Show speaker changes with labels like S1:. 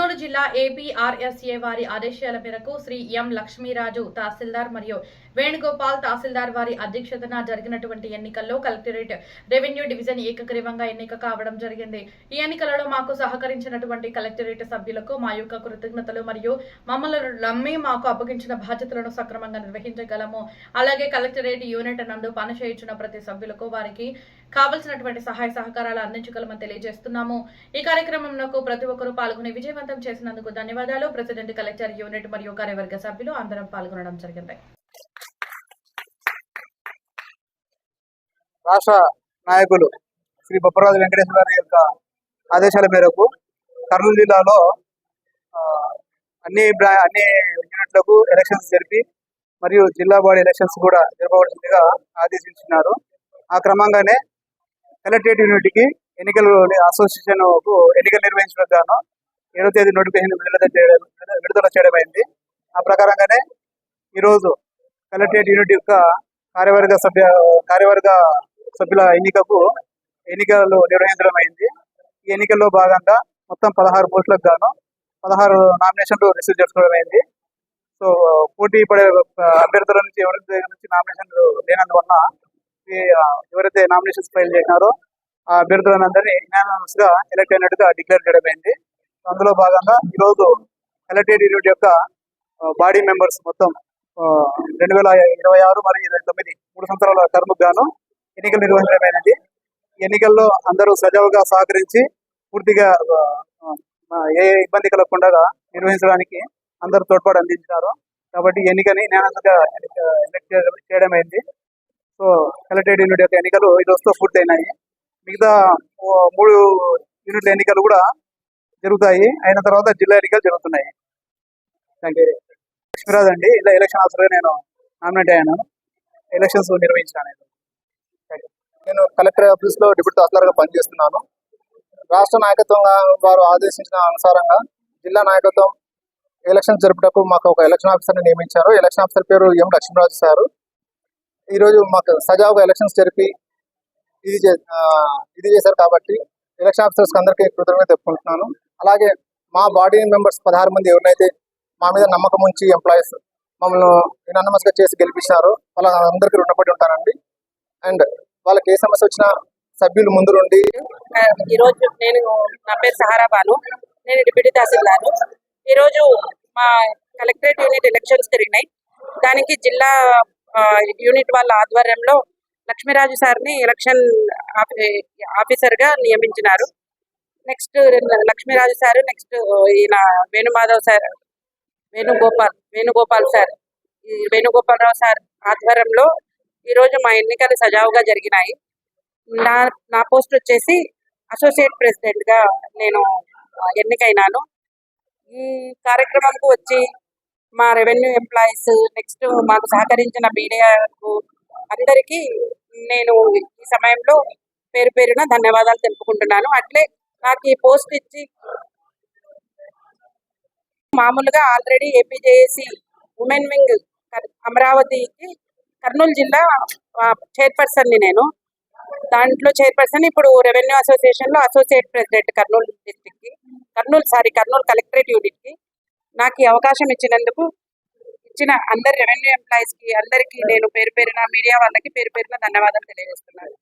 S1: కర్నూలు జిల్లా ఏపీఆర్ఎస్ఏ వారి ఆదేశాల మేరకు శ్రీ ఎం లక్ష్మీరాజు తహసీల్దార్ మరియు వేణుగోపాల్ తహసీల్దార్ వారి అధ్యక్షతన జరిగినటువంటి ఎన్నికల్లో కలెక్టరేట్ రెవెన్యూ డివిజన్ ఏకగ్రీవంగా ఎన్నిక కావడం జరిగింది. ఈ ఎన్నికలలో మాకు సహకరించినటువంటి కలెక్టరేట్ సభ్యులకు మా యొక్క కృతజ్ఞతలు మరియు మమ్మల్ని నమ్మి మాకు అప్పగించిన బాధ్యతలను సక్రమంగా నిర్వహించగలము. అలాగే కలెక్టరేట్ యూనిట్ నందు పనిచేయుచున్న ప్రతి సభ్యులకు వారికి కావలసినటువంటి సహాయ సహకారాలు అందించగలమని తెలియజేస్తున్నాము. ఈ కార్యక్రమంలో ప్రతి ఒక్కరూ పాల్గొని విజయవంతం చేసినందుకు ధన్యవాదాలు. ప్రెసిడెంట్, కలెక్టర్, యూనిట్ మరియు కార్యవర్గ సభ్యులు అందరం పాల్గొనడం జరిగింది.
S2: రాష్ట్ర నాయకులు శ్రీ బొప్పరాజు వెంకటేశ్వర గారి యొక్క ఆదేశాల మేరకు కర్నూలు జిల్లాలో అన్ని యూనిట్లకు ఎలక్షన్స్ జరిపి మరియు జిల్లా బాడీ ఎలక్షన్స్ కూడా జరపవలసిందిగా ఆదేశించినారు. ఆ క్రమంగానే కలెక్టరేట్ యూనిట్కి ఎన్నికలు అసోసియేషన్ ఎన్నికలు నిర్వహించడం గాను 7వ తేదీ నోటిఫికేషన్ విడుదల చేయడం అయింది. ఆ ప్రకారంగానే ఈరోజు కలెక్టరేట్ యూనిట్ యొక్క కార్యవర్గ సభ్యుల ఎన్నికలు నిర్వహించడం అయింది. ఈ ఎన్నికల్లో భాగంగా మొత్తం 16 పోస్టులకు గాను 16 నామినేషన్లు రిసీవ్ చేసుకోవడం అయింది. సో పోటీ పడే అభ్యర్థుల నుంచి ఎవరి దగ్గర నుంచి నామినేషన్లు లేనందువల్ల ఎవరైతే నామినేషన్స్ ఫైల్ చేసినారో ఆ అభ్యర్థులందరినీ యునానిమస్ గా ఎలక్ట్ అయినట్టుగా డిక్లేర్ చేయడం అయింది. అందులో భాగంగా ఈరోజు కలెక్టరేట్ యూనిట్ యొక్క బాడీ మెంబర్స్ మొత్తం 2026 మరియు 2029 3 సంవత్సరాల టర్మ్ గాను ఎన్నికలు నిర్వహించడమైనది. ఈ ఎన్నికల్లో అందరూ సజావుగా సహకరించి పూర్తిగా ఏ ఇబ్బంది కలగకుండా నిర్వహించడానికి అందరూ తోడ్పాటు అందించారు. కాబట్టి ఎన్నికని యునానిమస్గా ఎలక్ట్ చేయడం అయింది. సో కలెక్టరేట్ యూనిట్ యొక్క ఎన్నికలు ఈ రోజుతో పూర్తయినాయి. మిగతా 3 యూనిట్ల ఎన్నికలు కూడా జరుగుతాయి. అయిన తర్వాత జిల్లా ఎన్నికలు జరుగుతున్నాయి. లక్ష్మీరాజ్ అండి, ఇలా ఎలక్షన్ ఆఫీసర్గా నేను నామినేట్ అయ్యాను. ఎలక్షన్స్ నిర్వహించాను.
S3: నేను కలెక్టర్ ఆఫీస్ లో డిప్యూటీ తహసీల్దార్గా పనిచేస్తున్నాను. రాష్ట్ర నాయకత్వంగా వారు ఆదేశించిన అనుసారంగా జిల్లా నాయకత్వం ఎలక్షన్ జరుపుటకు మాకు ఒక ఎలక్షన్ ఆఫీసర్ని నియమించారు. ఎలక్షన్ ఆఫీసర్ పేరు ఎం లక్ష్మీరాజు సారు. ఈరోజు మాకు సజావుగా ఎలక్షన్స్ జరిపి ఇది చేశారు కాబట్టి ఎలక్షన్ ఆఫీసర్స్ అందరికీ కృతజ్ఞత చెప్పుకుంటున్నాను. అలాగే మా బాడీ మెంబర్స్ 16 మంది ఎవరినైతే మా మీద నమ్మకం ఉంచి ఎంప్లాయీస్ మమ్మల్ని యునానిమస్ గా చేసి గెలిపించారో వాళ్ళందరికీ రుణపడి ఉంటానండి. అండ్ వాళ్ళకి ఏ సమస్య వచ్చినా సభ్యులు ముందు నుండి.
S4: ఈరోజు నా పేరు సహారా బాను, నేను డిప్యూటీ తహసీల్దార్. ఈరోజు మా కలెక్టరేట్ యూనిట్ ఎలక్షన్స్ జరిగినాయి. దానికి జిల్లా యూనిట్ వాళ్ళ ఆధ్వర్యంలో లక్ష్మీరాజు సార్ని ఎలక్షన్ ఆఫీసర్ గా నియమించినారు. నెక్స్ట్ లక్ష్మీరాజు సార్, నెక్స్ట్ ఈయన వేణుగోపాల్ సార్, ఈ వేణుగోపాలరావు సార్ ఆధ్వర్యంలో ఈరోజు మా ఎన్నికలు సజావుగా జరిగినాయి. నా పోస్ట్ వచ్చేసి అసోసియేట్ ప్రెసిడెంట్ గా నేను ఎన్నికైనాను. ఈ కార్యక్రమంకు వచ్చి మా రెవెన్యూ ఎంప్లాయీస్, నెక్స్ట్ మాకు సహకరించిన మీడియాకు అందరికీ నేను ఈ సమయంలో పేరు పేరున ధన్యవాదాలు తెలుపుకుంటున్నాను. అట్లే నాకు ఈ పోస్ట్ ఇచ్చి మామూలుగా ఆల్రెడీ ఏపీజేఏసీ ఉమెన్ వింగ్ అమరావతికి కర్నూలు జిల్లా చైర్పర్సన్ని నేను. దాంట్లో చైర్పర్సన్, ఇప్పుడు రెవెన్యూ అసోసియేషన్ లో అసోసియేట్ ప్రెసిడెంట్ కర్నూలు డిస్ట్రిక్ట్ కి, కర్నూలు కలెక్టరేట్ యూనిట్ కి నాకు ఈ అవకాశం ఇచ్చిన అందరి రెవెన్యూ ఎంప్లాయీస్ కి అందరికీ నేను పేరు పేరున, మీడియా వాళ్ళకి పేరు పేరున ధన్యవాదాలు తెలియజేస్తున్నాను.